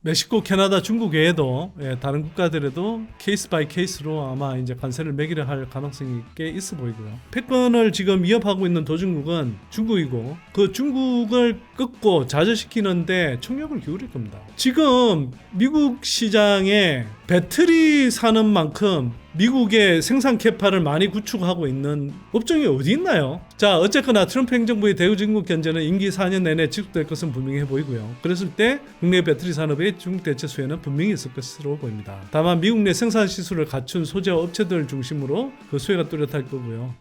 멕시코, 캐나다, 중국 외에도 다른 국가들에도 케이스 바이 케이스로 아마 이제 관세를 매기려 할 가능성이 꽤 있어 보이고요. 패권을 지금 위협하고 있는 도중국은 중국이고 그 중국을 끊고 좌절시키는데 총력을 기울일 겁니다. 지금 미국 시장에 배터리 사는 만큼 미국의 생산 캐파를 많이 구축하고 있는 업종이 어디 있나요? 자, 어쨌거나 트럼프 행정부의 대중국 견제는 임기 4년 내내 지속될 것은 분명해 보이고요. 그랬을 때 국내 배터리 산업의 중국 대체 수혜는 분명히 있을 것으로 보입니다. 다만 미국 내 생산 시설을 갖춘 소재 업체들 중심으로 그 수혜가 뚜렷할 거고요.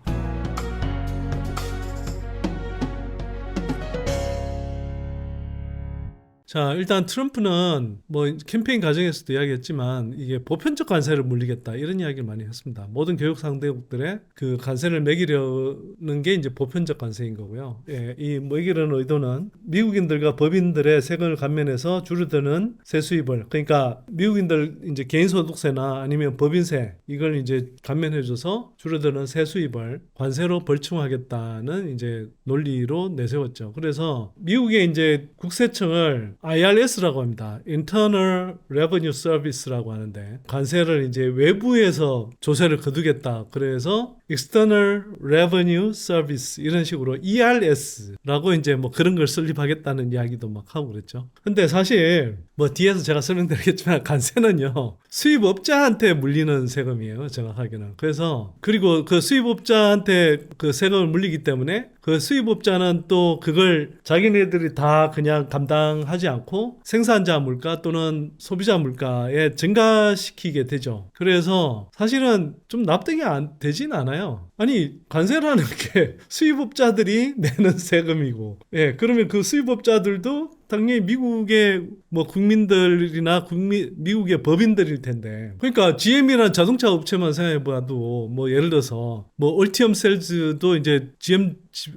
자, 일단 트럼프는 뭐 캠페인 과정에서도 이야기했지만 이게 보편적 관세를 물리겠다 이런 이야기를 많이 했습니다. 모든 교육 상대국들의 그 관세를 매기려는 게 이제 보편적 관세인 거고요. 이 매기려는 의도는 미국인들과 법인들의 세금을 감면해서 줄어드는 세수입을, 그러니까 미국인들 이제 개인소득세나 아니면 법인세 이걸 이제 감면해줘서 줄어드는 세수입을 관세로 벌충하겠다는 이제 논리로 내세웠죠. 그래서 미국의 이제 국세청을 IRS라고 합니다. Internal Revenue Service라고 하는데 관세를 이제 외부에서 조세를 거두겠다. 그래서 External Revenue Service 이런 식으로 ERS라고 이제 뭐 그런 걸 설립하겠다는 이야기도 막 하고 그랬죠. 근데 사실 뭐 뒤에서 제가 설명드리겠지만 관세는요 수입업자한테 물리는 세금이에요. 정확하게는. 그래서 그리고 그 수입업자한테 그 세금을 물리기 때문에 그 수입업자는 또 그걸 자기네들이 다 그냥 감당하지 않고 생산자 물가 또는 소비자 물가에 증가시키게 되죠. 그래서 사실은 좀 납득이 안 되진 않아요. 아니 관세라는 게 수입업자들이 내는 세금이고, 그러면 그 수입업자들도 당연히 미국의 뭐 국민들이나 미국의 법인들일 텐데, 그러니까 GM이라는 자동차 업체만 생각해봐도 뭐 예를 들어서 뭐 얼티엄 셀즈도 이제 GM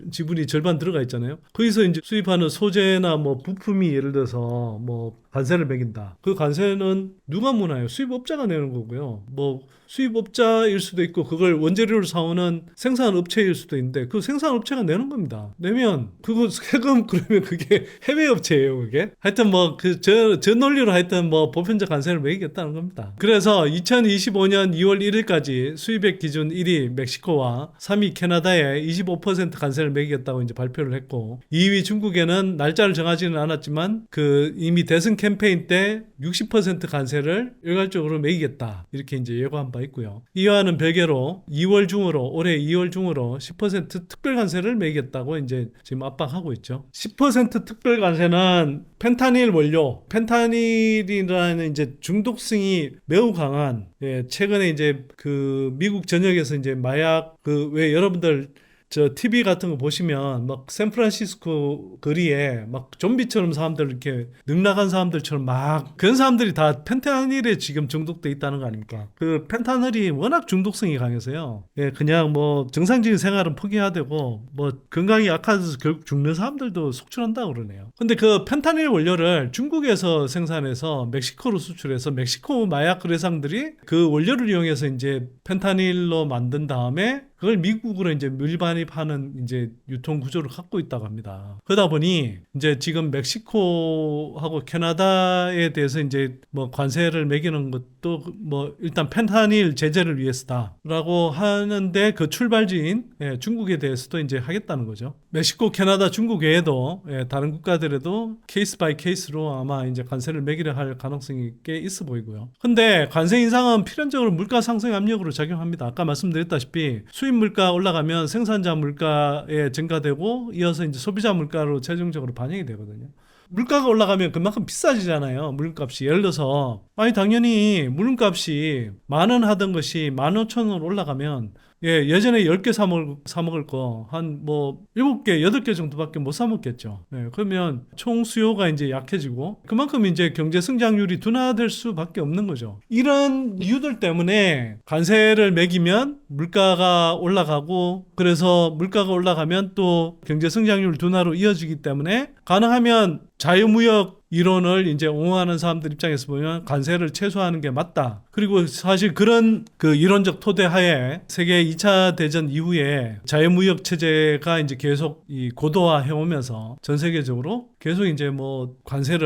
지분이 절반 들어가 있잖아요. 거기서 이제 수입하는 소재나 뭐 부품이 예를 들어서 뭐 관세를 매긴다. 그 관세는 누가 무나요? 수입업자가 내는 거고요. 뭐 수입업자일 수도 있고 그걸 원재료를 사오는 생산업체일 수도 있는데 그 생산업체가 내는 겁니다. 내면 그거 세금 그러면 그게 해외업체예요, 그게. 하여튼 뭐 저 논리로 하여튼 뭐 보편적 관세를 매기겠다는 겁니다. 그래서 2025년 2월 1일까지 수입액 기준 1위 멕시코와 3위 캐나다에 25% 관세를 매기겠다고 이제 발표를 했고, 2위 중국에는 날짜를 정하지는 않았지만 그 이미 대선 캠페인 때 60% 관세를 일괄적으로 매기겠다 이렇게 이제 예고한 바 있고요. 이와는 별개로 올해 2월 중으로 10% 특별 관세를 매기겠다고 이제 지금 압박하고 있죠. 10% 특별 관세는 펜타닐 원료, 펜타닐이라는 이제 중독성이 매우 강한, 최근에 이제 그 미국 전역에서 이제 마약 왜 여러분들 저 TV 같은 거 보시면 막 샌프란시스코 거리에 막 좀비처럼 사람들 이렇게 능락한 사람들처럼 막 그런 사람들이 다 펜타닐에 지금 중독돼 있다는 거 아닙니까? 그 펜타닐이 워낙 중독성이 강해서요. 그냥 뭐 정상적인 생활은 포기해야 되고 뭐 건강이 약해져서 결국 죽는 사람들도 속출한다고 그러네요. 근데 그 펜타닐 원료를 중국에서 생산해서 멕시코로 수출해서 멕시코 마약 거래상들이 그 원료를 이용해서 이제 펜타닐로 만든 다음에 그걸 미국으로 이제 밀반입하는 이제 유통 구조를 갖고 있다고 합니다. 그러다 보니 이제 지금 멕시코하고 캐나다에 대해서 이제 뭐 관세를 매기는 것도 뭐 일단 펜타닐 제재를 위해서다라고 하는데 그 출발지인 중국에 대해서도 이제 하겠다는 거죠. 멕시코, 캐나다, 중국 외에도 다른 국가들에도 케이스 바이 케이스로 아마 이제 관세를 매기려 할 가능성이 꽤 있어 보이고요. 근데 관세 인상은 필연적으로 물가 상승 압력으로 작용합니다. 아까 말씀드렸다시피 수입 물가 올라가면 생산자 물가에 증가되고 이어서 이제 소비자 물가로 최종적으로 반영이 되거든요. 물가가 올라가면 그만큼 비싸지잖아요. 물값이. 예를 들어서 당연히 물값이 10,000원 하던 것이 15,000원 올라가면 예전에 10개 사 먹을 거 한 뭐 7개, 8개 정도밖에 못 사 먹겠죠. 그러면 총 수요가 이제 약해지고 그만큼 이제 경제 성장률이 둔화될 수밖에 없는 거죠. 이런 이유들 때문에 관세를 매기면 물가가 올라가고, 그래서 물가가 올라가면 또 경제 성장률 둔화로 이어지기 때문에 가능하면 자유무역 이론을 이제 옹호하는 사람들 입장에서 보면 관세를 최소화하는 게 맞다. 그리고 사실 그런 그 이론적 토대 하에 세계 2차 대전 이후에 자유무역 체제가 이제 계속 이 고도화해 오면서 전 세계적으로 계속 이제 뭐 관세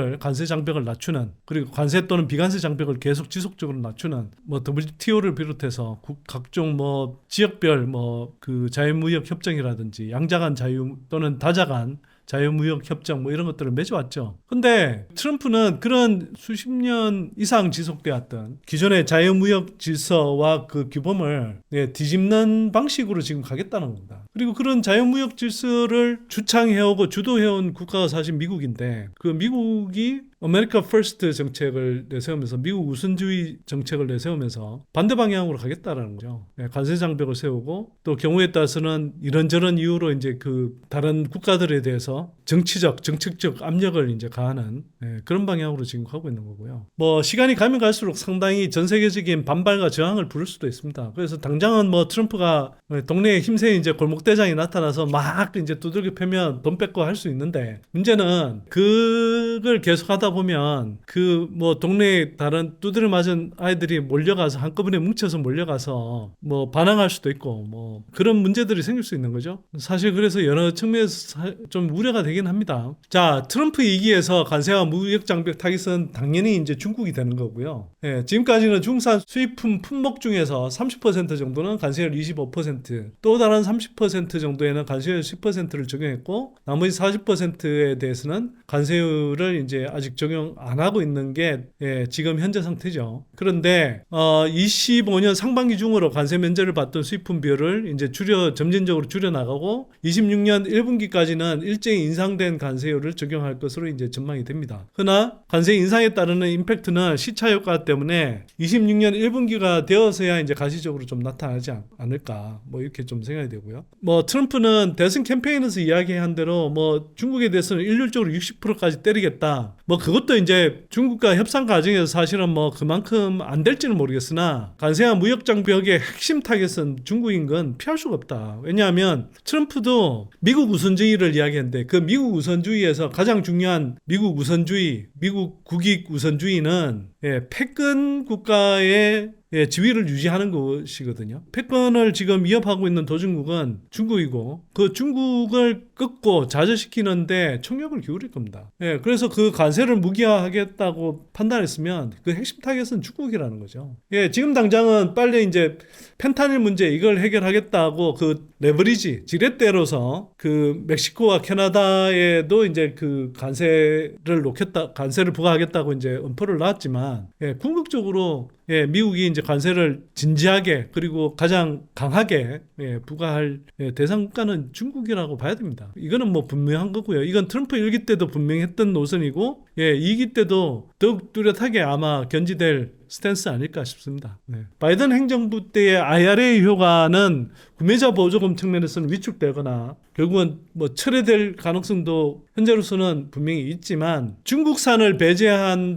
장벽을 낮추는, 그리고 관세 또는 비관세 장벽을 계속 지속적으로 낮추는 뭐 WTO를 비롯해서 각종 뭐 지역별 뭐 그 자유무역 협정이라든지 양자간 자유 또는 다자간 자유무역 협정 뭐 이런 것들을 맺어왔죠. 근데 트럼프는 그런 수십 년 이상 지속되었던 기존의 자유무역 질서와 그 규범을 뒤집는 방식으로 지금 가겠다는 겁니다. 그리고 그런 자유무역 질서를 주창해오고 주도해온 국가가 사실 미국인데, 그 미국이 아메리카 퍼스트 정책을 내세우면서, 미국 우선주의 정책을 내세우면서 반대 방향으로 가겠다라는 거죠. 관세 장벽을 세우고, 또 경우에 따라서는 이런저런 이유로 이제 그 다른 국가들에 대해서 정책적 압력을 이제 가하는 그런 방향으로 지금 가고 있는 거고요. 뭐 시간이 가면 갈수록 상당히 전 세계적인 반발과 저항을 부를 수도 있습니다. 그래서 당장은 뭐 트럼프가 동네에 힘센 이제 골목대장이 나타나서 막 이제 두들겨 패면 돈 뺏고 할 수 있는데, 문제는 그걸 계속하다 보면 그 뭐 동네에 다른 두드려 맞은 아이들이 몰려가서 한꺼번에 뭉쳐서 몰려가서 뭐 반항할 수도 있고 뭐 그런 문제들이 생길 수 있는 거죠. 사실 그래서 여러 측면에서 좀 우려가 되긴 합니다. 자, 트럼프 2기에서 관세와 무역 장벽 타깃은 당연히 이제 중국이 되는 거고요. 지금까지는 중국산 수입품 품목 중에서 30% 정도는 관세율 25%, 또 다른 30% 정도에는 관세율 10%를 적용했고, 나머지 40%에 대해서는 관세율을 이제 아직 적용 안 하고 있는 게 지금 현재 상태죠. 그런데 25년 상반기 중으로 관세 면제를 받던 수입품 비율을 이제 점진적으로 줄여 나가고, 26년 1분기까지는 일제히 인상된 관세율을 적용할 것으로 이제 전망이 됩니다. 그러나 관세 인상에 따르는 임팩트는 시차 효과 때문에 26년 1분기가 되어서야 이제 가시적으로 좀 나타나지 않을까, 뭐 이렇게 좀 생각이 되고요. 뭐 트럼프는 대선 캠페인에서 이야기한 대로 뭐 중국에 대해서는 일률적으로 60%까지 때리겠다. 뭐 그것도 이제 중국과 협상 과정에서 사실은 뭐 그만큼 안 될지는 모르겠으나, 관세와 무역 장벽의 핵심 타겟은 중국인 건 피할 수가 없다. 왜냐하면 트럼프도 미국 우선주의를 이야기했는데, 그 미국 우선주의에서 가장 중요한 미국 우선주의, 미국 국익 우선주의는 패권 국가의 지위를 유지하는 것이거든요. 패권을 지금 위협하고 있는 도중국은 중국이고, 그 중국을 끊고 좌절시키는데 총력을 기울일 겁니다. 그래서 그 관세를 무기화하겠다고 판단했으면 그 핵심 타겟은 중국이라는 거죠. 지금 당장은 빨리 이제 펜타닐 문제 이걸 해결하겠다고 그 레버리지 지렛대로서 그 멕시코와 캐나다에도 이제 그 관세를 부과하겠다고 이제 엄포를 놨지만, 궁극적으로 미국이 이제 관세를 진지하게 그리고 가장 강하게 부과할 대상 국가는 중국이라고 봐야 됩니다. 이거는 뭐 분명한 거고요. 이건 트럼프 1기 때도 분명히 했던 노선이고, 2기 때도 더욱 뚜렷하게 아마 견지될 스탠스 아닐까 싶습니다. 바이든 행정부 때의 IRA 효과는 구매자 보조금 측면에서는 위축되거나 결국은 뭐 철회될 가능성도 현재로서는 분명히 있지만, 중국산을 배제하는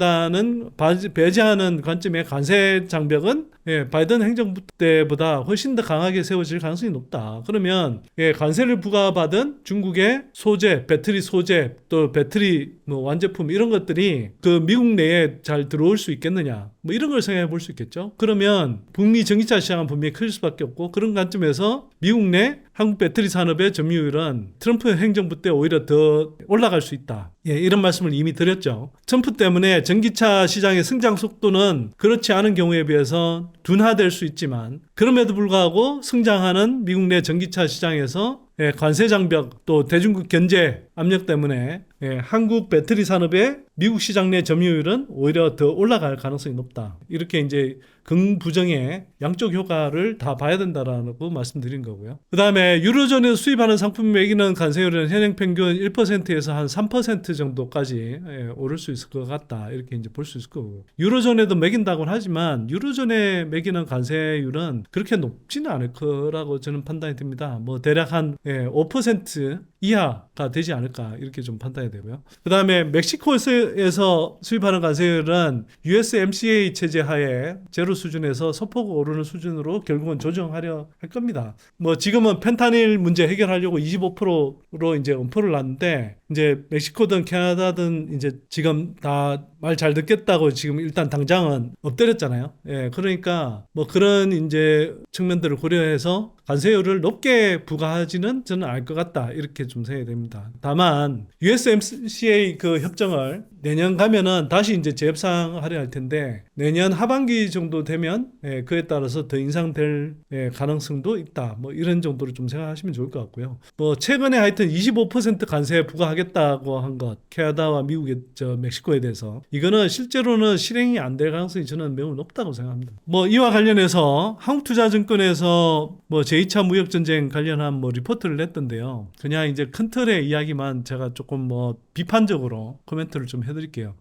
관점의 관세 장벽은 바이든 행정부 때보다 훨씬 더 강하게 세워질 가능성이 높다. 그러면 관세를 부과받은 중국의 소재, 배터리 소재, 또 배터리 뭐 완제품 이런 것들이 그 미국 내에 잘 들어올 수 있겠느냐, 뭐 이런 걸 생각해 볼 수 있겠죠. 그러면 북미 전기차 시장은 분명히 클 수밖에 없고, 그런 관점에서 미국 내 한국 배터리 산업의 점유율은 트럼프 행정부 때 오히려 더 올라갈 수 있다. 이런 말씀을 이미 드렸죠. 트럼프 때문에 전기차 시장의 성장 속도는 그렇지 않은 경우에 비해서 둔화될 수 있지만, 그럼에도 불구하고 성장하는 미국 내 전기차 시장에서 관세 장벽 또 대중국 견제 압력 때문에 한국 배터리 산업의 미국 시장 내 점유율은 오히려 더 올라갈 가능성이 높다. 이렇게 이제 긍부정의 양쪽 효과를 다 봐야 된다라고 말씀드린 거고요. 그 다음에 유로존에서 수입하는 상품 매기는 관세율은 현행 평균 1%에서 한 3% 정도까지 오를 수 있을 것 같다. 이렇게 이제 볼 수 있을 거고, 유로존에도 매긴다고는 하지만 유로존에 매기는 관세율은 그렇게 높지는 않을 거라고 저는 판단이 됩니다. 뭐 대략 한 5% 이하가 되지 않을까, 이렇게 좀 판단이 되고요. 그 다음에 멕시코에서 수입하는 관세율은 USMCA 체제 하에 제로 수준에서 소폭 오르는 수준으로 결국은 조정하려 할 겁니다. 뭐 지금은 펜타닐 문제 해결하려고 25%로 이제 엄포를 놨는데, 이제 멕시코든 캐나다든 이제 지금 다 말 잘 듣겠다고 지금 일단 당장은 엎드렸잖아요. 예, 그러니까 뭐 그런 이제 측면들을 고려해서 관세율을 높게 부과하지는 저는 알 것 같다 이렇게 좀 생각이 됩니다. 다만 USMCA 그 협정을 내년 가면은 다시 이제 재협상하려 할 텐데 내년 하반기 정도 되면 그에 따라서 더 인상될 가능성도 있다. 뭐 이런 정도로 좀 생각하시면 좋을 것 같고요. 뭐 최근에 하여튼 25% 관세 부과하겠다고 한 것, 캐나다와 미국의 멕시코에 대해서 이거는 실제로는 실행이 안 될 가능성이 저는 매우 높다고 생각합니다. 뭐 이와 관련해서 한국투자증권에서 뭐 제2차 무역전쟁 관련한 뭐 리포트를 냈던데요. 그냥 이제 큰 틀의 이야기만 제가 조금 뭐 비판적으로 코멘트를 좀 해드릴게요.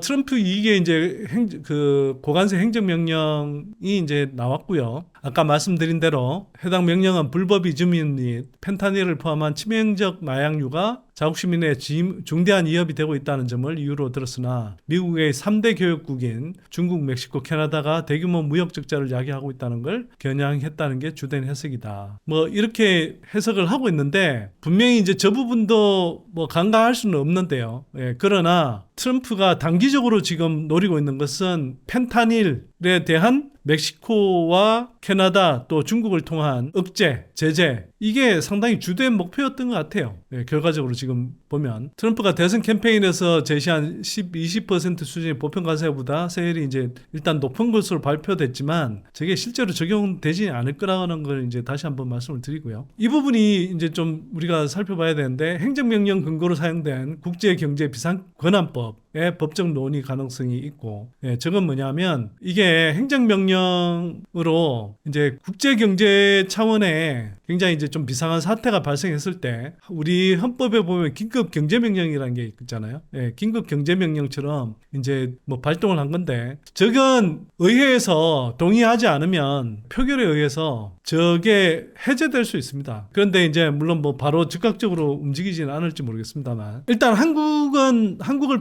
트럼프 이게 이제 그 고관세 행정명령이 이제 나왔고요. 아까 말씀드린 대로 해당 명령은 불법 이주민 및 펜타닐을 포함한 치명적 마약류가 자국 시민의 중대한 위협이 되고 있다는 점을 이유로 들었으나 미국의 3대 교역국인 중국, 멕시코, 캐나다가 대규모 무역 적자를 야기하고 있다는 걸 겨냥했다는 게 주된 해석이다. 뭐 이렇게 해석을 하고 있는데 분명히 이제 저 부분도 뭐 간과할 수는 없는데요. 예, 그러나 트럼프가 단기적으로 지금 노리고 있는 것은 펜타닐에 대한 멕시코와 캐나다 또 중국을 통한 억제, 제재 이게 상당히 주된 목표였던 것 같아요. 네, 결과적으로 지금 보면 트럼프가 대선 캠페인에서 제시한 20% 수준의 보편 관세보다 세율이 이제 일단 높은 것으로 발표됐지만 저게 실제로 적용되지 않을 거라는 걸 이제 다시 한번 말씀을 드리고요. 이 부분이 이제 좀 우리가 살펴봐야 되는데 행정명령 근거로 사용된 국제경제비상권한법의 법적 논의 가능성이 있고, 저건 뭐냐면 이게 행정명령으로 이제 국제경제 차원에 굉장히 이제 좀 비상한 사태가 발생했을 때 우리 헌법에 보면 긴급 경제명령이라는 게 있잖아요. 긴급 경제명령처럼 이제 뭐 발동을 한 건데 저건 의회에서 동의하지 않으면 표결에 의해서 저게 해제될 수 있습니다. 그런데 이제 물론 뭐 바로 즉각적으로 움직이지는 않을지 모르겠습니다만 일단 한국을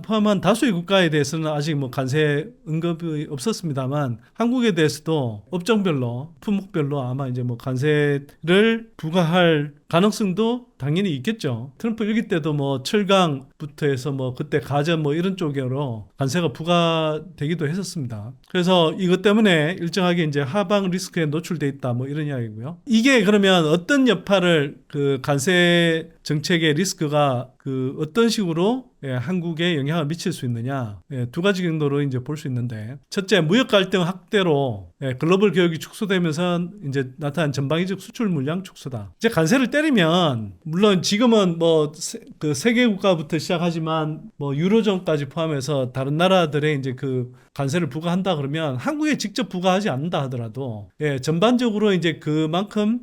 포함한 다수의 국가에 대해서는 아직 뭐 관세 언급이 없었습니다만 한국에 대해서도 업종별로 품목별로 아마 이제 뭐 관세를 부과할 가능성도 당연히 있겠죠. 트럼프 일기 때도 뭐 철강부터 해서 뭐 그때 가전 뭐 이런 쪽으로 관세가 부과되기도 했었습니다. 그래서 이것 때문에 일정하게 이제 하방 리스크에 노출돼 있다 뭐 이런 이야기고요. 이게 그러면 어떤 여파를 그 관세 정책의 리스크가 그 어떤 식으로 한국에 영향을 미칠 수 있느냐 두 가지 정도로 이제 볼 수 있는데 첫째 무역 갈등 확대로 글로벌 교역이 축소되면서 이제 나타난 전방위적 수출 물량 축소다. 이제 관세를 때리면 물론 지금은 뭐 그 세계 국가부터 시작하지만 뭐 유로존까지 포함해서 다른 나라들의 이제 그 관세를 부과한다 그러면 한국에 직접 부과하지 않는다 하더라도 전반적으로 이제 그만큼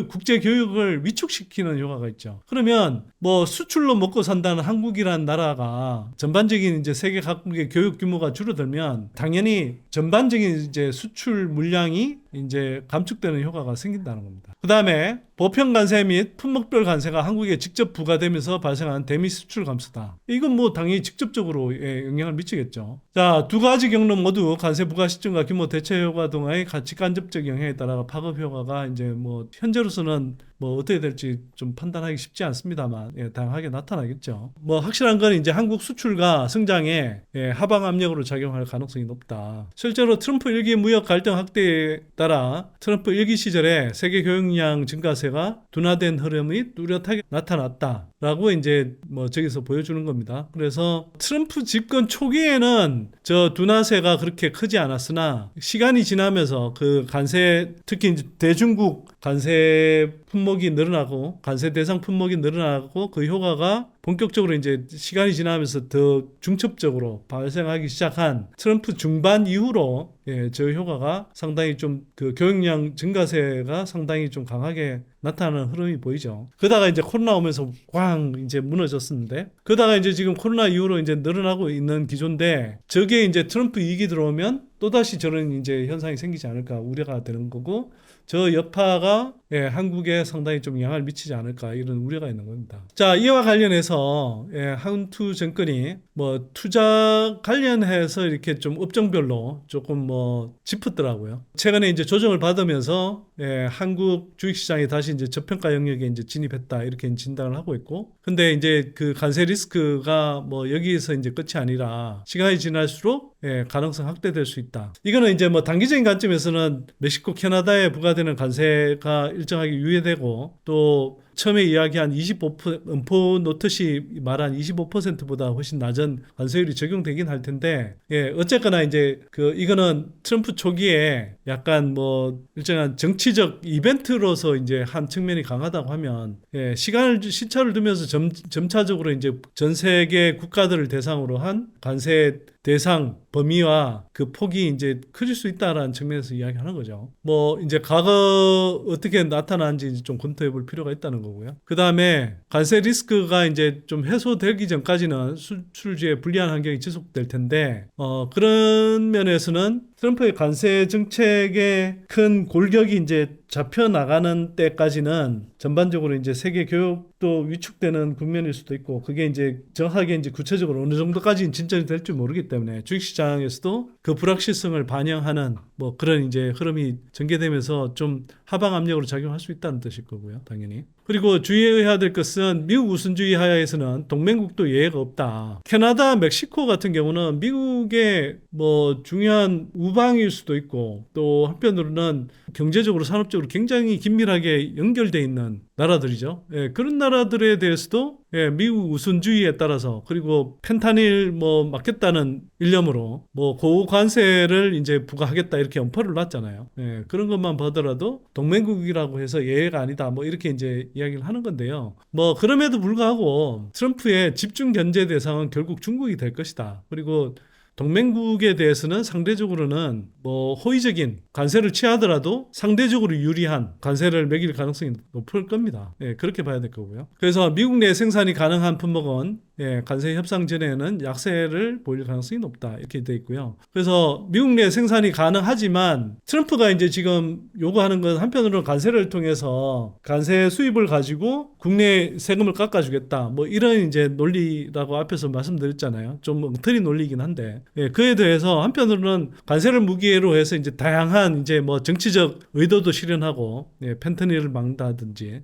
국제 교역을 위축시키는 효과가 있죠. 그러면 뭐 수출로 먹고 산다는 한국이라는 나라가 전반적인 이제 세계 각국의 교역 규모가 줄어들면 당연히 전반적인 이제 수출 물량이 이제 감축되는 효과가 생긴다는 겁니다. 그 다음에 보편 관세 및 품목별 관세가 한국에 직접 부과되면서 발생한 대미 수출 감소다. 이건 뭐 당연히 직접적으로 영향을 미치겠죠. 자, 두 가지 경로 모두 관세 부과 시점과 규모 대체 효과 등의 직간접적 영향에 따라 파급 효과가 이제 뭐 현재로서는 뭐 어떻게 될지 좀 판단하기 쉽지 않습니다만 다양하게 나타나겠죠. 뭐 확실한 건 이제 한국 수출과 성장에 하방 압력으로 작용할 가능성이 높다. 실제로 트럼프 1기 무역 갈등 확대에 따라 트럼프 1기 시절에 세계 교역량 증가세가 둔화된 흐름이 뚜렷하게 나타났다라고 이제 뭐 저기서 보여주는 겁니다. 그래서 트럼프 집권 초기에는 저 둔화세가 그렇게 크지 않았으나 시간이 지나면서 그 관세 특히 이제 대중국 관세 품목이 늘어나고 관세 대상 품목이 늘어나고 그 효과가 본격적으로 이제 시간이 지나면서 더 중첩적으로 발생하기 시작한 트럼프 중반 이후로 저 효과가 상당히 좀 그 교역량 증가세가 상당히 좀 강하게 나타나는 흐름이 보이죠. 그러다가 이제 코로나 오면서 꽝 이제 무너졌었는데 그러다가 이제 지금 코로나 이후로 이제 늘어나고 있는 기조인데 저게 이제 트럼프 2기 들어오면 또다시 저런 이제 현상이 생기지 않을까 우려가 되는 거고 저 여파가 예, 한국에 상당히 좀 영향을 미치지 않을까 이런 우려가 있는 겁니다. 자, 이와 관련해서 예, 한투증권이 뭐 투자 관련해서 이렇게 좀 업종별로 조금 뭐 짚었더라고요. 최근에 이제 조정을 받으면서 예, 한국 주식시장이 다시 이제 저평가 영역에 이제 진입했다 이렇게 진단을 하고 있고, 근데 이제 그 관세 리스크가 뭐 여기에서 이제 끝이 아니라 시간이 지날수록 예, 가능성 확대될 수 있다. 이거는 이제 뭐 단기적인 관점에서는 멕시코, 캐나다에 부과되는 관세가 일정하게 유예되고, 또 처음에 이야기한 25% 음포 놓듯이 말한 25%보다 훨씬 낮은 관세율이 적용되긴 할 텐데, 예, 어쨌거나 이제 그 이거는 트럼프 초기에 약간 뭐 일정한 정치적 이벤트로서 이제 한 측면이 강하다고 하면, 예, 시차를 두면서 점차적으로 이제 전 세계 국가들을 대상으로 한 관세 대상 범위와 그 폭이 이제 커질 수 있다라는 측면에서 이야기하는 거죠. 뭐 이제 과거 어떻게 나타나는지 좀 검토해 볼 필요가 있다는 거고요. 그 다음에 관세 리스크가 이제 좀 해소되기 전까지는 수출주의 불리한 환경이 지속될 텐데, 그런 면에서는 트럼프의 관세 정책의 큰 골격이 이제 잡혀 나가는 때까지는 전반적으로 이제 세계 교역도 위축되는 국면일 수도 있고, 그게 이제 정확하게 이제 구체적으로 어느 정도까지 진전이 될지 모르기 때문에 주식시장에서도 그 불확실성을 반영하는 뭐 그런 이제 흐름이 전개되면서 좀 하방 압력으로 작용할 수 있다는 뜻일 거고요, 당연히. 그리고 주의해야 될 것은 미국 우선주의 하에서는 동맹국도 예외가 없다. 캐나다, 멕시코 같은 경우는 미국의 뭐 중요한 우방일 수도 있고, 또 한편으로는 경제적으로 산업적으로 굉장히 긴밀하게 연결되어 있는 나라들이죠. 예, 그런 나라들에 대해서도 예, 미국 우선주의에 따라서, 그리고 펜타닐 뭐 막겠다는 일념으로 뭐 고관세를 이제 부과하겠다 이렇게 엄포를 놨잖아요. 예, 그런 것만 보더라도 동맹국이라고 해서 예외가 아니다 뭐 이렇게 이제 이야기를 하는 건데요. 뭐 그럼에도 불구하고 트럼프의 집중 견제 대상은 결국 중국이 될 것이다. 그리고 동맹국에 대해서는 상대적으로는 뭐 호의적인 관세를 취하더라도 상대적으로 유리한 관세를 매길 가능성이 높을 겁니다. 예, 그렇게 봐야 될 거고요. 그래서 미국 내 생산이 가능한 품목은 예, 관세 협상 전에는 약세를 보일 가능성이 높다 이렇게 돼 있고요. 그래서 미국 내 생산이 가능하지만 트럼프가 이제 지금 요구하는 건 한편으로는 관세를 통해서 관세 수입을 가지고 국내 세금을 깎아주겠다 뭐 이런 이제 논리라고 앞에서 말씀드렸잖아요. 좀 엉터리 논리이긴 한데, 예, 그에 대해서 한편으로는 관세를 무기로 해서 이제 다양한 이제 뭐 정치적 의도도 실현하고, 예, 펜터닐을 막는다든지,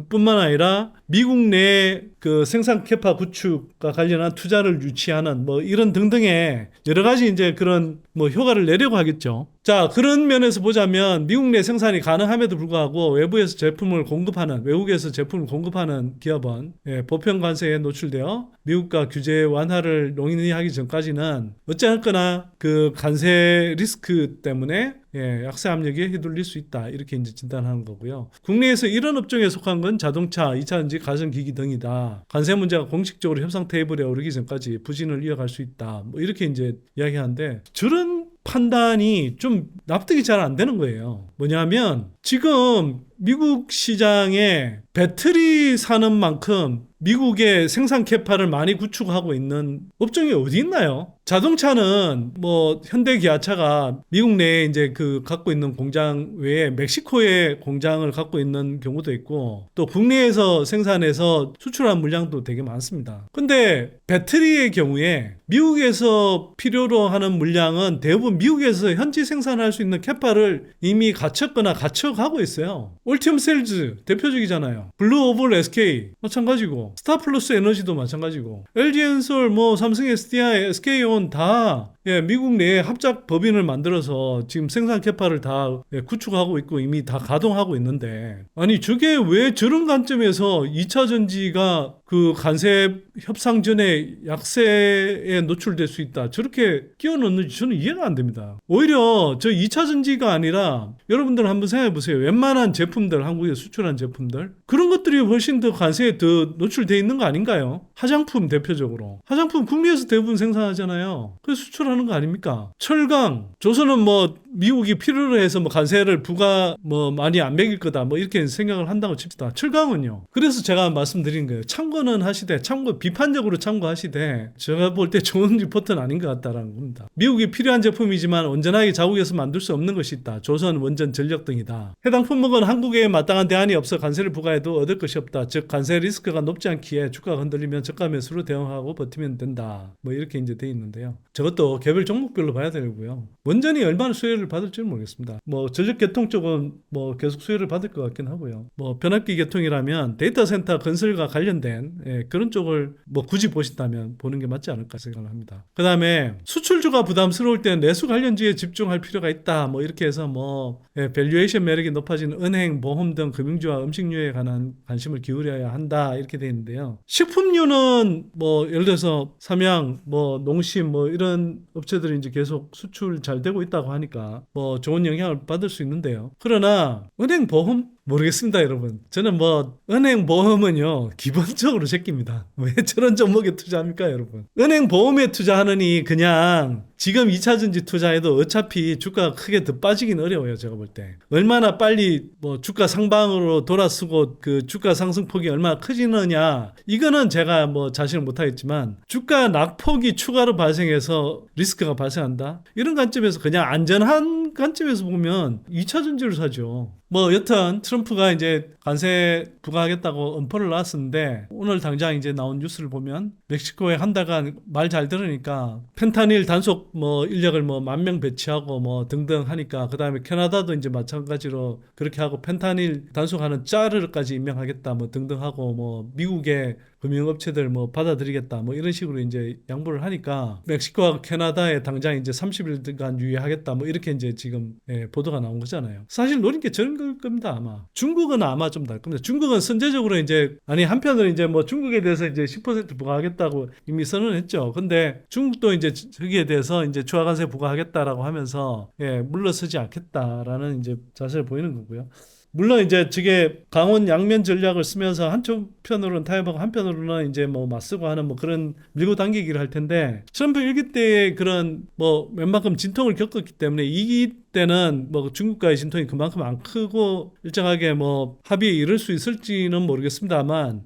뿐만 아니라 미국 내 그 생산 캐파 구축과 관련한 투자를 유치하는 뭐 이런 등등의 여러 가지 이제 그런 뭐 효과를 내려고 하겠죠. 자, 그런 면에서 보자면 미국 내 생산이 가능함에도 불구하고 외부에서 제품을 공급하는, 외국에서 제품을 공급하는 기업은 예, 보편 관세에 노출되어 미국과 규제 완화를 논의하기 전까지는 어찌됐거나 그 관세 리스크 때문에 예, 약세 압력에 휘둘릴 수 있다 이렇게 이제 진단하는 거고요. 국내에서 이런 업종에 속한 건 자동차, 2차전지, 가전기기 등이다. 관세 문제가 공식적으로 협상 테이블에 오르기 전까지 부진을 이어갈 수 있다. 뭐 이렇게 이제 이야기하는데, 저런 판단이 좀 납득이 잘 안 되는 거예요. 뭐냐면 지금 미국 시장에 배터리 사는 만큼 미국의 생산 캐파를 많이 구축하고 있는 업종이 어디 있나요? 자동차는 뭐 현대 기아차가 미국 내에 이제 그 갖고 있는 공장 외에 멕시코에 공장을 갖고 있는 경우도 있고, 또 국내에서 생산해서 수출한 물량도 되게 많습니다. 근데 배터리의 경우에 미국에서 필요로 하는 물량은 대부분 미국에서 현지 생산할 수 있는 캐파를 이미 갖췄거나 갖춰가고 있어요. 올티엄 셀즈 대표적이잖아요. 블루 오볼 SK 마찬가지고, 스타플러스 에너지도 마찬가지고, LG엔솔 뭐 삼성 SDI, SK온 다 예, 미국 내에 합작 법인을 만들어서 지금 생산 캐파를 다 예, 구축하고 있고 이미 다 가동하고 있는데, 아니 저게 왜 저런 관점에서 2차 전지가 그 관세 협상 전에 약세에 노출될 수 있다 저렇게 끼워 넣는지 저는 이해가 안 됩니다. 오히려 저 2차 전지가 아니라 여러분들 한번 생각해 보세요. 웬만한 제품들, 한국에 수출한 제품들, 그런 것들이 훨씬 더 관세에 더 노출되어 있는 거 아닌가요? 화장품 대표적으로. 화장품 국내에서 대부분 생산하잖아요. 그래서 수출하는 조절하는 거 아닙니까? 철강, 조선은 뭐 미국이 필요로 해서 뭐 관세를 부과 뭐 많이 안 매길 거다 뭐 이렇게 생각을 한다고 칩시다. 철강은요. 그래서 제가 말씀드린 거예요. 참고는 하시되 비판적으로 참고하시되 제가 볼 때 좋은 리포트는 아닌 것 같다라는 겁니다. 미국이 필요한 제품이지만 온전하게 자국에서 만들 수 없는 것이 있다. 조선, 원전, 전력 등이다. 해당 품목은 한국에 마땅한 대안이 없어 관세를 부과해도 얻을 것이 없다. 즉 관세 리스크가 높지 않기에 주가가 흔들리면 저가 매수로 대응하고 버티면 된다. 뭐 이렇게 이제 돼 있는데요. 저것도 개별 종목별로 봐야 되고요. 원전이 얼마나 수혜를 받을지는 모르겠습니다. 뭐 전력 개통 쪽은 뭐 계속 수혜를 받을 것 같긴 하고요. 뭐 변압기 개통이라면 데이터 센터 건설과 관련된 그런 쪽을 뭐 굳이 보신다면 보는 게 맞지 않을까 생각을 합니다. 그 다음에 수출주가 부담스러울 땐 내수 관련주에 집중할 필요가 있다. 뭐 이렇게 해서 뭐 밸류에이션 매력이 높아지는 은행, 보험 등 금융주와 음식류에 관한 관심을 기울여야 한다. 이렇게 되어 있는데요. 식품류는 뭐 예를 들어서 삼양, 뭐 농심 뭐 이런 업체들이 이제 계속 수출 잘 되고 있다고 하니까 뭐 좋은 영향을 받을 수 있는데요. 그러나 은행 보험 모르겠습니다, 여러분. 저는 뭐 은행 보험은요 기본적으로 제낍니다. 왜 저런 종목에 투자합니까, 여러분? 은행 보험에 투자하느니 그냥 지금 2차전지 투자해도 어차피 주가가 크게 더 빠지긴 어려워요, 제가 볼 때. 얼마나 빨리 뭐 주가 상방으로 돌아서고 그 주가 상승폭이 얼마나 커지느냐, 이거는 제가 뭐 자신을 못하겠지만 주가 낙폭이 추가로 발생해서 리스크가 발생한다, 이런 관점에서 그냥 안전한 관점에서 보면 2차전지를 사죠. 뭐 여튼 트럼프가 이제 관세 부과하겠다고 엄포를 놨었는데 오늘 당장 이제 나온 뉴스를 보면 멕시코에 한 달간 말 잘 들으니까 펜타닐 단속 뭐 인력을 뭐 10,000명 배치하고 뭐 등등 하니까, 그 다음에 캐나다도 이제 마찬가지로 그렇게 하고 펜타닐 단속하는 짜르까지 임명하겠다 뭐 등등 하고, 뭐 미국의 금융업체들 뭐 받아들이겠다 뭐 이런 식으로 이제 양보를 하니까 멕시코와 캐나다에 당장 이제 30일간 유예하겠다 뭐 이렇게 이제 지금 보도가 나온 거잖아요. 사실 노린 게 저런 걸 겁니다. 아마 중국은 아마 좀 날 겁니다. 중국은 선제적으로 이제 한편으로 이제 뭐 중국에 대해서 이제 10% 부과하겠다고 이미 선언했죠. 근데 중국도 이제 저기에 대해서 이제 추가관세 부과하겠다라고 하면서 물러서지 않겠다라는 이제 자세를 보이는 거고요. 물론 이제 저게 강원 양면 전략을 쓰면서 한편으로는 타협하고 한편으로는 이제 뭐 맞서고 하는 뭐 그런 밀고 당기기를 할 텐데, 트럼프 일기 때의 그런 뭐 웬만큼 진통을 겪었기 때문에 이 때는 뭐 중국과의 진통이 그만큼 안 크고 일정하게 뭐 합의에 이를 수 있을지는 모르겠습니다만,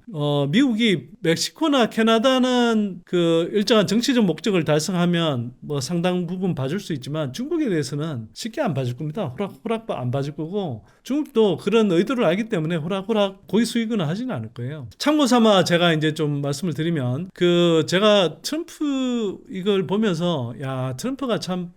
미국이 멕시코나 캐나다는 그 일정한 정치적 목적을 달성하면 뭐 상당 부분 봐줄 수 있지만 중국에 대해서는 쉽게 안 봐줄 겁니다. 호락 안 봐줄 거고, 중국도 그런 의도를 알기 때문에 호락 고기 수익은 하지는 않을 거예요. 참고 삼아 제가 이제 좀 말씀을 드리면, 그 제가 트럼프 이걸 보면서 야, 트럼프가 참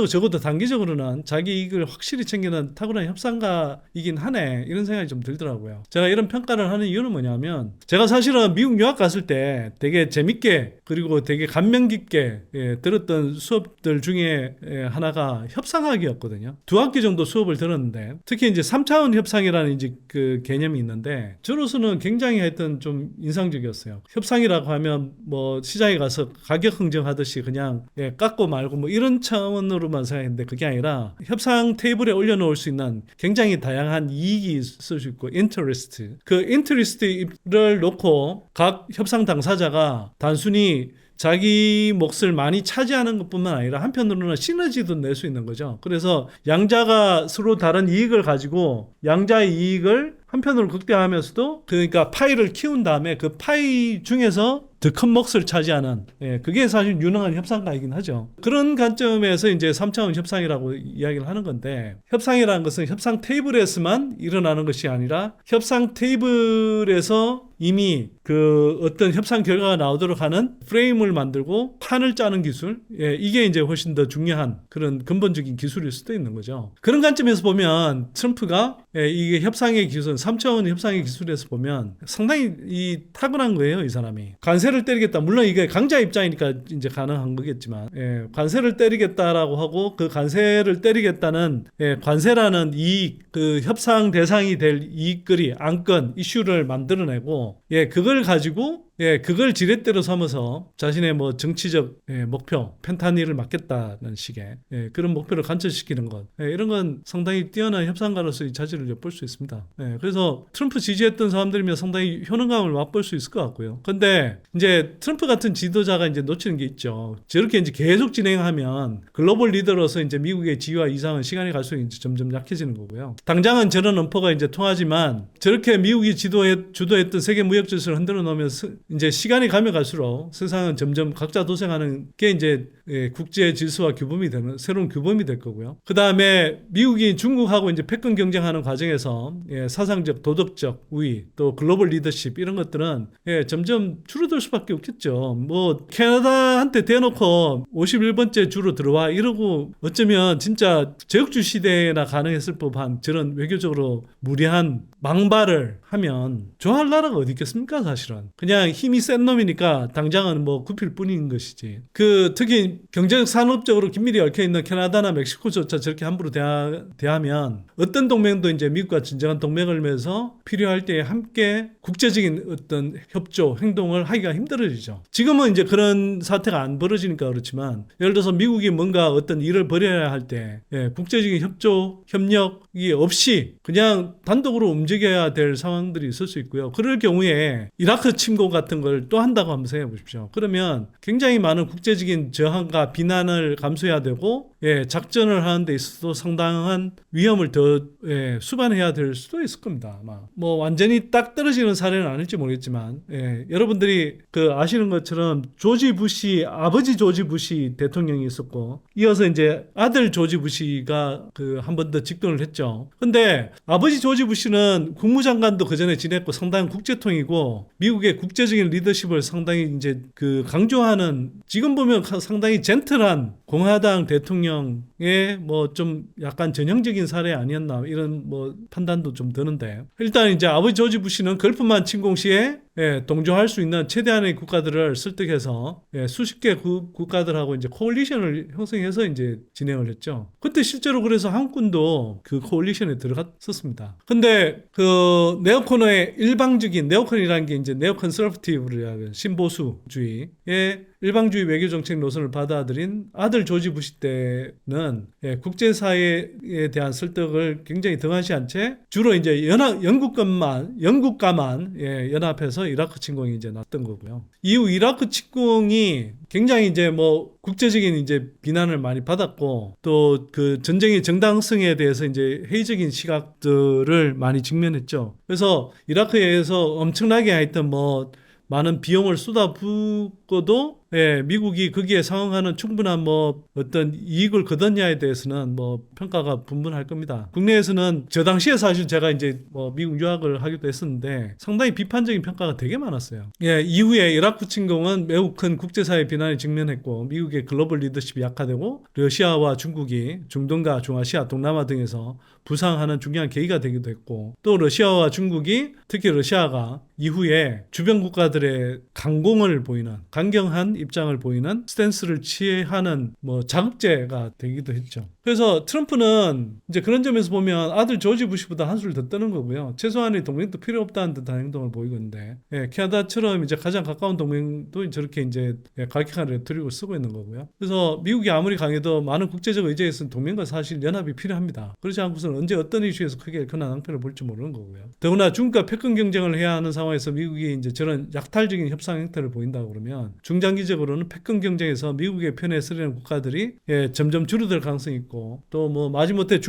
적어도 단기적으로는 자기 이익을 확실히 챙기는 탁월한 협상가이긴 하네, 이런 생각이 좀 들더라고요. 제가 이런 평가를 하는 이유는 뭐냐면, 제가 사실은 미국 유학 갔을 때 되게 재밌게 그리고 되게 감명 깊게 들었던 수업들 중에 하나가 협상학이었거든요. 2학기 정도 수업을 들었는데, 특히 이제 3차원 협상이라는 이제 그 개념이 있는데 저로서는 굉장히 하여튼 좀 인상적이었어요. 협상이라고 하면 뭐 시장에 가서 가격 흥정하듯이 그냥 깎고 말고 뭐 이런 차원으로만 생각했는데, 그게 아니라 협상 테이블에 올려놓을 수 있는 굉장히 다양한 이익이 있을 수 있고, 인터레스트, 그 인터레스트를 놓고 각 협상 당사자가 단순히 자기 몫을 많이 차지하는 것뿐만 아니라 한편으로는 시너지도 낼 수 있는 거죠. 그래서 양자가 서로 다른 이익을 가지고 양자의 이익을 한편으로 극대화하면서도, 그러니까 파이를 키운 다음에 그 파이 중에서 더 큰 몫을 차지하는, 그게 사실 유능한 협상가이긴 하죠. 그런 관점에서 이제 3차원 협상이라고 이야기를 하는 건데, 협상이라는 것은 협상 테이블에서만 일어나는 것이 아니라 협상 테이블에서 이미 그 어떤 협상 결과가 나오도록 하는 프레임을 만들고 판을 짜는 기술, 이게 이제 훨씬 더 중요한 그런 근본적인 기술일 수도 있는 거죠. 그런 관점에서 보면 트럼프가 이게 협상의 기술, 3차원 협상의 기술에서 보면 상당히 이 타고난 거예요, 이 사람이. 관세를 때리겠다. 물론 이게 강자 입장이니까 이제 가능한 거겠지만, 관세를 때리겠다라고 하고, 그 관세를 때리겠다는 관세라는 이익, 그 협상 대상이 될 이익거리, 안건, 이슈를 만들어내고, 그걸 가지고 그걸 지렛대로 삼아서 자신의 뭐 정치적 목표, 펜타닐을 막겠다는 식의 그런 목표를 관철시키는 것, 이런 건 상당히 뛰어난 협상가로서의 자질을 엿볼 수 있습니다. 그래서 트럼프 지지했던 사람들이면 상당히 효능감을 맛볼 수 있을 것 같고요. 근데 이제 트럼프 같은 지도자가 이제 놓치는 게 있죠. 저렇게 이제 계속 진행하면 글로벌 리더로서 이제 미국의 지위와 이상은 시간이 갈수록 이제 점점 약해지는 거고요. 당장은 저런 엄포가 이제 통하지만 저렇게 미국이 주도했던 세계 무역 질서를 흔들어 놓으면 이제 시간이 가면 갈수록 세상은 점점 각자 도생하는 게 이제 국제 질서와 규범이 되는 새로운 규범이 될 거고요. 그 다음에 미국이 중국하고 이제 패권 경쟁하는 과정에서 사상적, 도덕적 우위, 또 글로벌 리더십 이런 것들은 점점 줄어들 수밖에 없겠죠. 뭐 캐나다한테 대놓고 51번째 주로 들어와 이러고 어쩌면 진짜 제국주 시대나 가능했을 법한 저런 외교적으로 무리한 망발을 하면 좋아할 나라가 어디 있겠습니까? 사실은 그냥 힘이 센 놈이니까 당장은 뭐 굽힐 뿐인 것이지. 특히 경제적 산업적으로 긴밀히 얽혀있는 캐나다나 멕시코조차 저렇게 함부로 대하면 어떤 동맹도 이제 미국과 진정한 동맹을 맺어서 필요할 때 함께 국제적인 어떤 협조, 행동을 하기가 힘들어지죠. 지금은 이제 그런 사태가 안 벌어지니까 그렇지만 예를 들어서 미국이 뭔가 어떤 일을 벌여야 할 때 국제적인 협조, 협력이 없이 그냥 단독으로 움직여야 될 상황들이 있을 수 있고요. 그럴 경우에 이라크 침공 같은 걸 또 한다고 한번 생각해 보십시오. 그러면 굉장히 많은 국제적인 저항과 비난을 감수해야 되고 작전을 하는 데 있어서도 상당한 위험을 더 수반해야 될 수도 있을 겁니다. 아마 뭐 완전히 딱 떨어지는 사례는 아닐지 모르겠지만 여러분들이 아시는 것처럼 아버지 조지 부시 대통령이 있었고 이어서 이제 아들 조지 부시가 한 번 더 집권을 했죠. 근데 아버지 조지 부시는 국무장관도 그 전에 지냈고 상당한 국제통이고 미국의 국제적인 리더십을 상당히 이제 강조하는 지금 보면 상당히 젠틀한 공화당 대통령의 뭐 좀 약간 전형적인 사례 아니었나 이런 뭐 판단도 좀 드는데 일단 이제 아버지 조지 부시는 걸프만 침공 시에 동조할 수 있는 최대한의 국가들을 설득해서 수십 개 국가들하고 이제 코올리션을 형성해서 이제 진행을 했죠. 그때 실제로 그래서 한국군도 그 코올리션에 들어갔었습니다. 근데 네오콘의 일방적인 네오콘이라는 게 이제 네오컨서버티브라는 신보수주의의 일방주의 외교 정책 노선을 받아들인 아들 조지 부시 때는 국제사회에 대한 설득을 굉장히 등한시한 채 주로 이제 영국과만 연합해서 이라크 침공이 이제 났던 거고요. 이후 이라크 침공이 굉장히 이제 뭐 국제적인 이제 비난을 많이 받았고 또 전쟁의 정당성에 대해서 이제 회의적인 시각들을 많이 직면했죠. 그래서 이라크에서 엄청나게 하여튼 뭐 많은 비용을 쏟아붓고도 미국이 거기에 상응하는 충분한 뭐 어떤 이익을 거뒀냐에 대해서는 뭐 평가가 분분할 겁니다. 국내에서는 저 당시에 사실 제가 이제 뭐 미국 유학을 하기도 했었는데 상당히 비판적인 평가가 되게 많았어요. 이후에 이라크 침공은 매우 큰 국제사회 비난에 직면했고 미국의 글로벌 리더십이 약화되고 러시아와 중국이 중동과 중아시아, 동남아 등에서 부상하는 중요한 계기가 되기도 했고 또 러시아와 중국이 특히 러시아가 이후에 주변 국가들의 강경한 입장을 보이는 스탠스를 취하는 뭐 자극제가 되기도 했죠. 그래서 트럼프는 이제 그런 점에서 보면 아들 조지 부시보다 한술 더 떠는 거고요. 최소한의 동맹도 필요 없다는 듯한 행동을 보이고 있는데 캐나다처럼 이제 가장 가까운 동맹도 저렇게 이제 갈격한 레토릭을 쓰고 있는 거고요. 그래서 미국이 아무리 강해도 많은 국제적 의제에서는 동맹과 사실 연합이 필요합니다. 그렇지 않고서는 언제 어떤 이슈에서 크게 그런 낭패를 볼지 모르는 거고요. 더구나 중국과 패권 경쟁을 해야 하는 상황에서 미국이 이제 저런 약탈적인 협상 행태를 보인다고 그러면 중장기적으로는 패권 경쟁에서 미국의 편에 서려는 국가들이 점점 줄어들 가능성이 있고 또 뭐 마지못해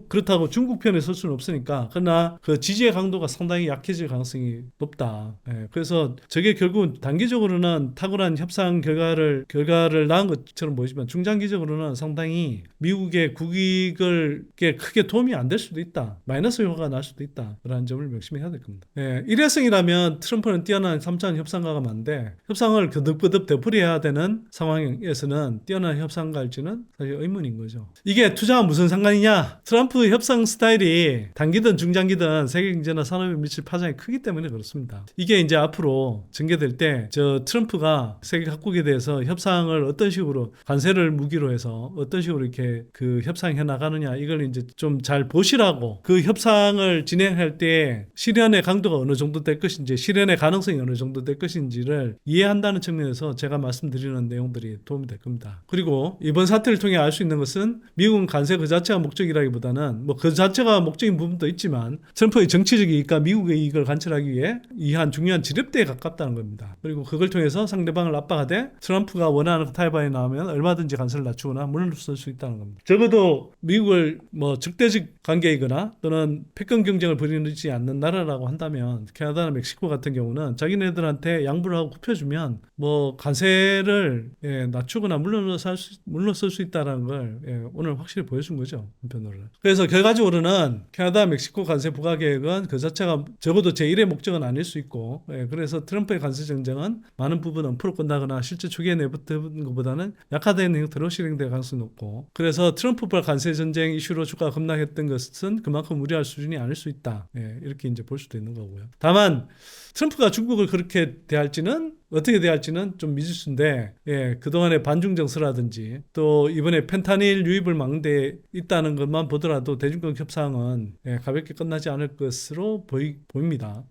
그렇다고 중국 편에 설 수는 없으니까 그러나 그 지지의 강도가 상당히 약해질 가능성이 높다. 그래서 저게 결국은 단기적으로는 탁월한 협상 결과를 낳은 것처럼 보이지만 중장기적으로는 상당히 미국의 국익을 크게 도움이 안 될 수도 있다. 마이너스 효과가 날 수도 있다. 그런 점을 명심해야 될 겁니다. 일회성이라면 트럼프는 뛰어난 3차원 협상가가 많은데 협상을 거듭거듭 되풀이해야 되는 상황에서는 뛰어난 협상가 할지는 사실 의문인 거죠. 이게 투자와 무슨 상관이냐? 트럼프 협상 스타일이 단기든 중장기든 세계 경제나 산업에 미칠 파장이 크기 때문에 그렇습니다. 이게 이제 앞으로 전개될 때 저 트럼프가 세계 각국에 대해서 협상을 어떤 식으로 관세를 무기로 해서 어떤 식으로 이렇게 그 협상해 나가느냐 이걸 이제 좀 잘 보시라고 그 협상을 진행할 때 실현의 강도가 어느 정도 될 것인지 실현의 가능성이 어느 정도 될 것인지를 이해한다는 측면에서 제가 말씀드리는 내용들이 도움이 될 겁니다. 그리고 이번 사태를 통해 알 수 있는 것은 미국은 관세 그 자체가 목적이라기보다는 뭐 그 자체가 목적인 부분도 있지만 트럼프의 정치적 이익과 미국의 이익을 관철하기 위해 이한 중요한 지렛대에 가깝다는 겁니다. 그리고 그걸 통해서 상대방을 압박하되 트럼프가 원하는 타협안이 나오면 얼마든지 관세를 낮추거나 물러설 수 있다는 겁니다. 적어도 미국을 뭐 적대적 관계이거나 또는 패권 경쟁을 벌이지 않는 나라라고 한다면 캐나다나 멕시코 같은 경우는 자기네들한테 양보를 하고 굽혀주면 뭐 관세를 낮추거나 물러설 수 있다는 걸 오늘 확실히 보여준 거죠. 한편으로는. 그래서 결과적으로는 캐나다, 멕시코 관세 부과 계획은 그 자체가 적어도 제1의 목적은 아닐 수 있고 그래서 트럼프의 관세 정책은 많은 부분 엄프로 끝나거나 실제 초기에 내뱉은 것보다는 약화된 형태로 실행될 가능성이 높고 그래서 트럼프발 관세 전쟁 이슈로 주가가 급락했던 것은 그만큼 우려할 수준이 아닐 수 있다. 이렇게 이제 볼 수도 있는 거고요. 다만 트럼프가 중국을 그렇게 대할지는 어떻게 대할지는 좀 미지수인데 그동안의 반중 정서라든지 또 이번에 펜타닐 유입을 막는 데 있다는 것만 보더라도 대중국 협상은 가볍게 끝나지 않을 것으로 보입니다.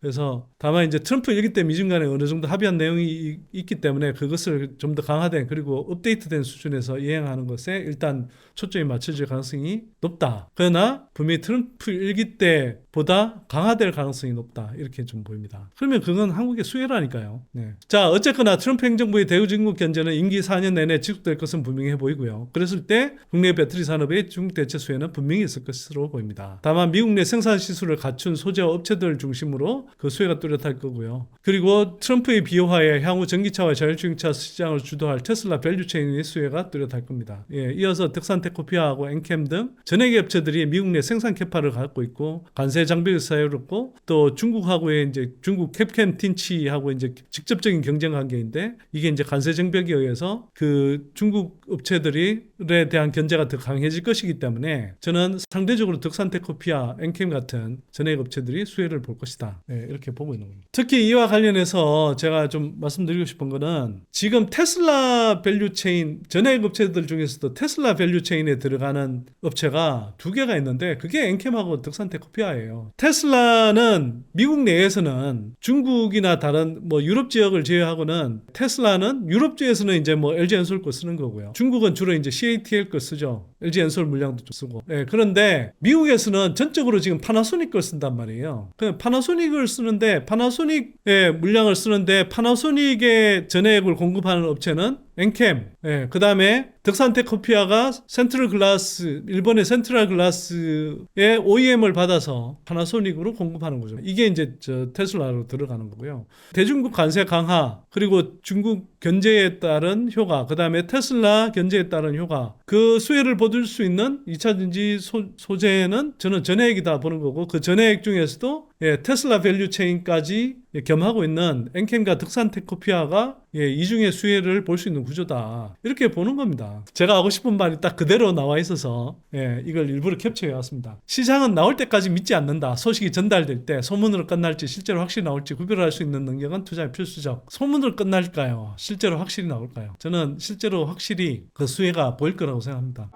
그래서 다만 이제 트럼프 일기 때 미중 간에 어느 정도 합의한 내용이 있기 때문에 그것을 좀 더 강화된 그리고 업데이트된 수준에서 이행하는 것에 일단 초점이 맞춰질 가능성이 높다. 그러나 분명히 트럼프 일기 때보다 강화될 가능성이 높다. 이렇게 좀 보입니다. 그러면 그건 한국의 수혜라니까요. 자, 어쨌거나 트럼프 행정부의 대중국 견제는 임기 4년 내내 지속될 것은 분명해 보이고요. 그랬을 때 국내 배터리 산업의 중국 대체 수혜는 분명히 있을 것으로 보입니다. 다만 미국 내 생산 시술을 갖춘 소재와 업체들 중심으로 그 수혜가 뚜렷할 거고요. 그리고 트럼프의 비호화에 향후 전기차와 자율주행차 시장을 주도할 테슬라 밸류체인의 수혜가 뚜렷할 겁니다. 이어서 득산테코피아하고 엔캠 등 전액 업체들이 미국 내 생산 캐파를 갖고 있고 관세 장벽을 사유롭고 또 중국하고의 이제 중국 캡캠 틴치하고 이제 직접적인 경쟁 관계인데 이게 이제 관세 장벽에 의해서 그 중국 업체들에 대한 견제가 더 강해질 것이기 때문에 저는 상대적으로 득산테코피아, 엔캠 같은 전액 업체들이 수혜를 볼 것이다. 이렇게 보고 있는 겁니다. 특히 이와 관련해서 제가 좀 말씀드리고 싶은 거는 지금 테슬라 밸류체인 전액 업체들 중에서도 테슬라 밸류체인에 들어가는 업체가 두 개가 있는데 그게 엔캠하고 득산테코피아예요. 테슬라는 미국 내에서는 중국이나 다른 뭐 유럽 지역을 제외하고는 테슬라는 유럽 지역에서는 이제 뭐 LG 엔솔 거 쓰는 거고요. 중국은 주로 이제 CATL 거 쓰죠. LG 엔솔 물량도 좀 쓰고. 그런데 미국에서는 전적으로 지금 파나소닉 걸 쓴단 말이에요. 파나소닉을 쓰는데 파나소닉의 물량을 쓰는데 파나소닉의 전액을 공급하는 업체는 엔캠, 그 다음에 득산테코피아가 센트럴 글라스, 일본의 센트럴 글라스의 OEM을 받아서 파나소닉으로 공급하는 거죠. 이게 이제 저 테슬라로 들어가는 거고요. 대중국 관세 강화, 그리고 중국 견제에 따른 효과, 그 다음에 테슬라 견제에 따른 효과, 그 수혜를 보줄 수 있는 2차 전지 소재는 저는 전액이다 보는 거고 그 전액 중에서도 테슬라 밸류체인까지 겸하고 있는 엔캠과 득산테코피아가 이중의 수혜를 볼 수 있는 구조다. 이렇게 보는 겁니다. 제가 하고 싶은 말이 딱 그대로 나와 있어서 이걸 일부러 캡처해 왔습니다. 시장은 나올 때까지 믿지 않는다. 소식이 전달될 때 소문으로 끝날지 실제로 확실히 나올지 구별할 수 있는 능력은 투자의 필수적. 소문으로 끝날까요? 실제로 확실히 나올까요? 저는 실제로 확실히 그 수혜가 보일 거라고 생각합니다.